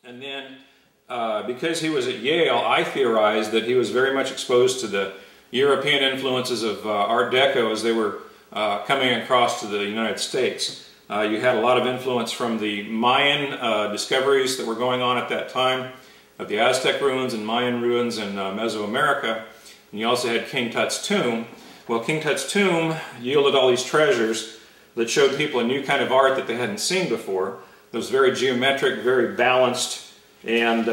And then because he was at Yale, I theorized that he was very much exposed to the European influences of Art Deco as they were coming across to the United States. You had a lot of influence from the Mayan discoveries that were going on at that time, of the Aztec ruins and Mayan ruins in Mesoamerica. And you also had King Tut's tomb. Well, King Tut's tomb yielded all these treasures that showed people a new kind of art that they hadn't seen before. It was very geometric, very balanced, and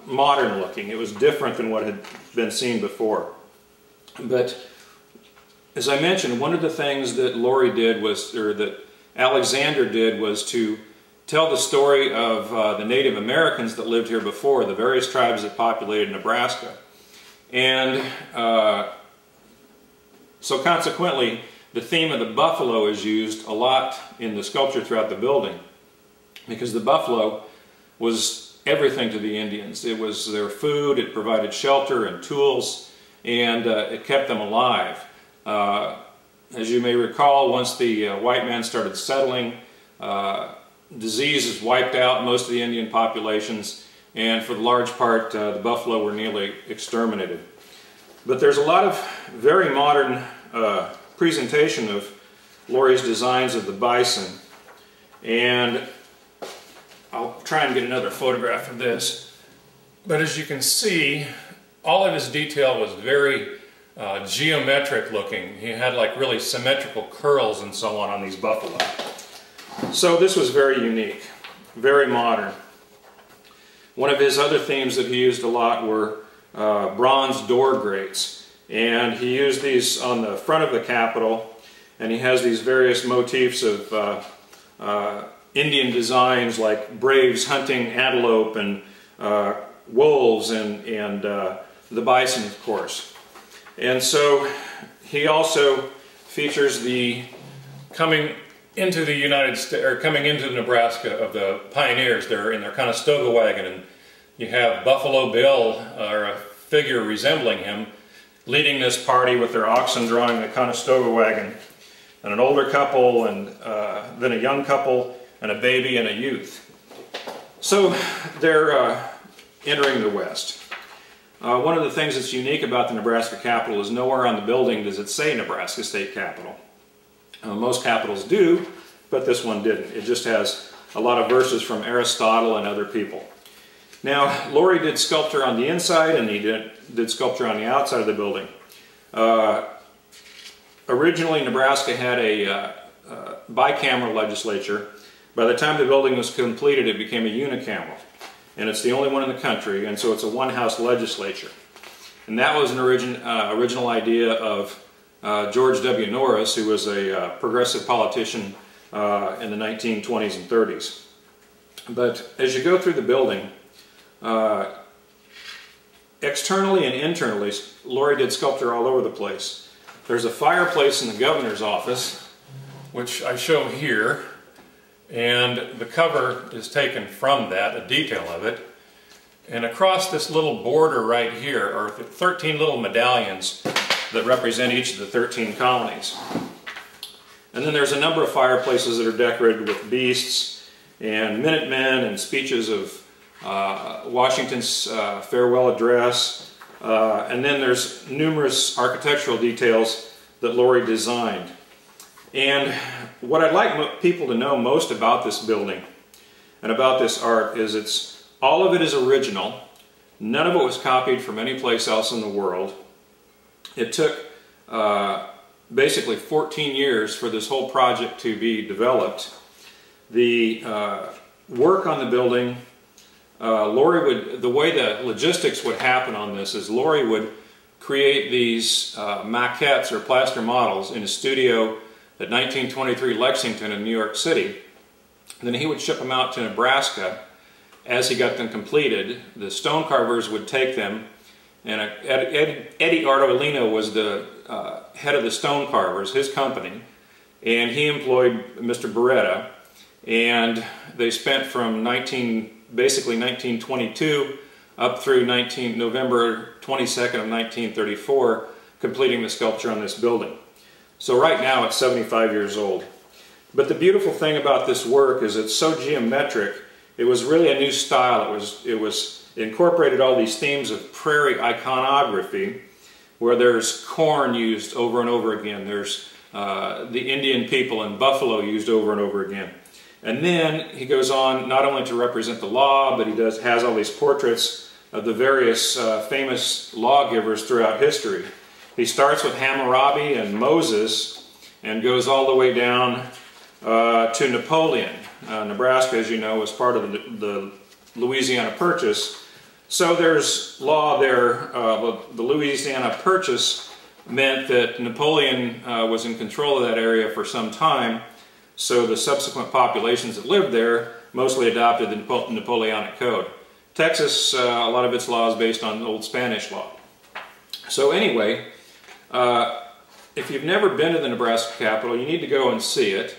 modern looking. It was different than what had been seen before. But as I mentioned, one of the things that Laurie did was, or that Alexander did, was to tell the story of the Native Americans that lived here before, the various tribes that populated Nebraska. And so consequently, the theme of the buffalo is used a lot in the sculpture throughout the building, because the buffalo was everything to the Indians. It was their food, it provided shelter and tools, and it kept them alive. As you may recall, once the white man started settling, diseases wiped out most of the Indian populations, and for the large part the buffalo were nearly exterminated. But there's a lot of very modern presentation of Laurie's designs of the bison, and I'll try and get another photograph of this. But as you can see, all of his detail was very geometric looking. He had like really symmetrical curls and so on these buffalo. So this was very unique, very modern. One of his other themes that he used a lot were bronze door grates, and he used these on the front of the Capitol, and he has these various motifs of Indian designs like braves hunting antelope and wolves and the bison, of course. And so he also features the coming into the United States, or coming into Nebraska, of the pioneers. They're in their Conestoga wagon, and you have Buffalo Bill, or a figure resembling him, leading this party with their oxen drawing the Conestoga wagon, and an older couple, and then a young couple, and a baby and a youth. So they're entering the West. One of the things that's unique about the Nebraska Capitol is nowhere on the building does it say Nebraska State Capitol. Most capitals do, but this one didn't. It just has a lot of verses from Aristotle and other people. Now, Laurie did sculpture on the inside, and he did sculpture on the outside of the building. Originally, Nebraska had a bicameral legislature. By the time the building was completed, it became a unicameral. And it's the only one in the country, and so it's a one-house legislature. And that was an original idea of George W. Norris, who was a progressive politician in the 1920s and 30s. But as you go through the building, externally and internally, Laurie did sculpture all over the place. There's a fireplace in the governor's office, which I show here, and the cover is taken from that, a detail of it. And across this little border right here are 13 little medallions that represent each of the 13 colonies. And then there's a number of fireplaces that are decorated with beasts and Minutemen and speeches of Washington's farewell address. And then there's numerous architectural details that Laurie designed. And what I'd like people to know most about this building and about this art is all of it is original. None of it was copied from any place else in the world. It took basically 14 years for this whole project to be developed. The work on the building, the way the logistics would happen on this is Laurie would create these maquettes or plaster models in a studio at 1923 Lexington in New York City. Then he would ship them out to Nebraska. As he got them completed, the stone carvers would take them, and Eddie Ardolino was the head of the stone carvers, his company, and he employed Mr. Beretta, and they spent from basically 1922 up through November 22nd of 1934 completing the sculpture on this building. So right now it's 75 years old. But the beautiful thing about this work is it's so geometric, It was really a new style. It incorporated all these themes of prairie iconography, where there's corn used over and over again. There's the Indian people and buffalo used over and over again. And then he goes on not only to represent the law, but he has all these portraits of the various famous lawgivers throughout history. He starts with Hammurabi and Moses and goes all the way down to Napoleon. Nebraska, as you know, was part of the Louisiana Purchase. So there's law there. The Louisiana Purchase meant that Napoleon was in control of that area for some time, so the subsequent populations that lived there mostly adopted the Napoleonic Code. Texas, a lot of its law is based on Old Spanish law. So anyway, if you've never been to the Nebraska Capitol, you need to go and see it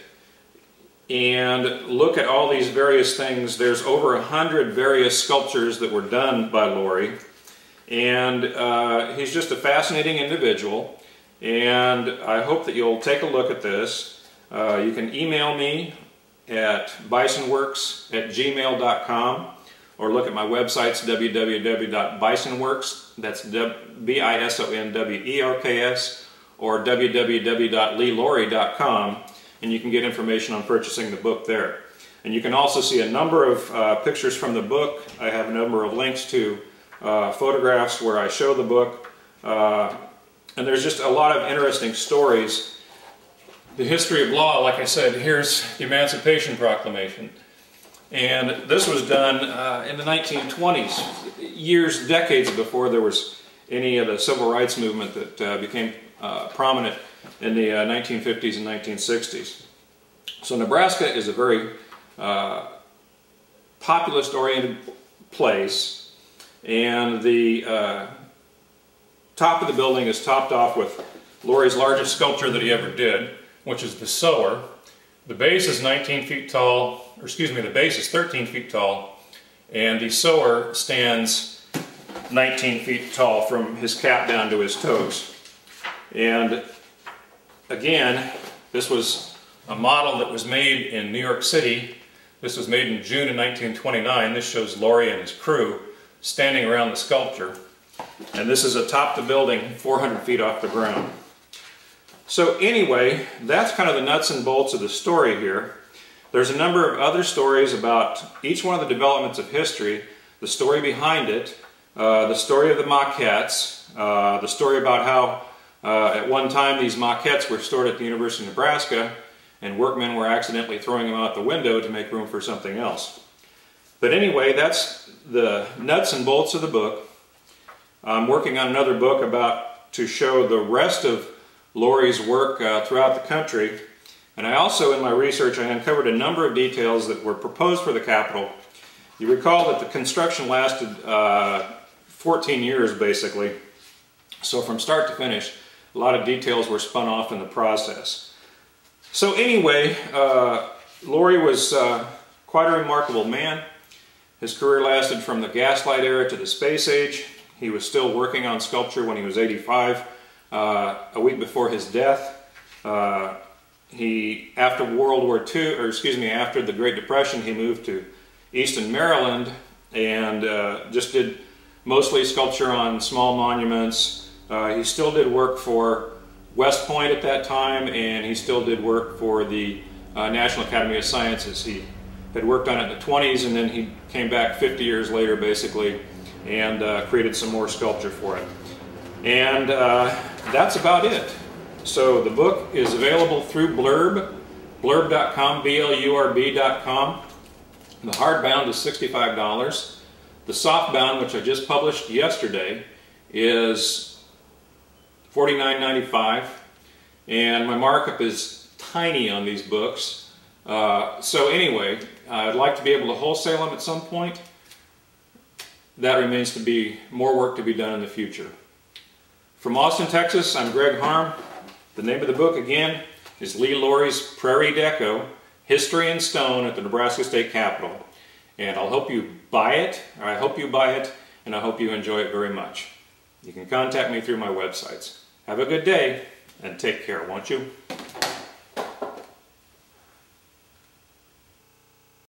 and look at all these various things. There's over 100 various sculptures that were done by Laurie, and he's just a fascinating individual, and I hope that you'll take a look at this. You can email me at bisonworks@gmail.com, or look at my websites, www.bisonworks, that's BISONWERKS, or www.leelaurie.com, and you can get information on purchasing the book there. And you can also see a number of pictures from the book. I have a number of links to photographs where I show the book, and there's just a lot of interesting stories. The history of law, like I said, here's the Emancipation Proclamation. And this was done in the 1920s, decades before there was any of the civil rights movement that became prominent in the 1950s and 1960s. So Nebraska is a very populist-oriented place, and the top of the building is topped off with Laurie's largest sculpture that he ever did, which is the Sower. The base is 19 feet tall, or excuse me, the base is 13 feet tall, and the Sower stands 19 feet tall from his cap down to his toes. And again, this was a model that was made in New York City. This was made in June of 1929. This shows Laurie and his crew standing around the sculpture. And this is atop the building, 400 feet off the ground. So anyway, that's kind of the nuts and bolts of the story here. There's a number of other stories about each one of the developments of history, the story behind it, the story of the maquettes, the story about how at one time these maquettes were stored at the University of Nebraska and workmen were accidentally throwing them out the window to make room for something else. But anyway, that's the nuts and bolts of the book. I'm working on another book to show the rest of Laurie's work throughout the country, and I also, in my research, I uncovered a number of details that were proposed for the Capitol. You recall that the construction lasted 14 years basically, so from start to finish a lot of details were spun off in the process. So anyway, Laurie was quite a remarkable man. His career lasted from the Gaslight era to the Space Age. He was still working on sculpture when he was 85. A week before his death, after World War II, or excuse me, after the Great Depression, he moved to Easton, Maryland, and just did mostly sculpture on small monuments. He still did work for West Point at that time, and he still did work for the National Academy of Sciences. He had worked on it in the 20s, and then he came back 50 years later, basically, and created some more sculpture for it. And that's about it. So the book is available through blurb.com, blurb.com. The hardbound is $65. The softbound, which I just published yesterday, is $49.95. And my markup is tiny on these books. So anyway, I'd like to be able to wholesale them at some point. That remains to be more work to be done in the future. From Austin, Texas, I'm Greg Harm. The name of the book, again, is Lee Laurie's Prairie Deco, History in Stone at the Nebraska State Capitol. And I'll hope you buy it, or I hope you buy it, and I hope you enjoy it very much. You can contact me through my websites. Have a good day, and take care, won't you?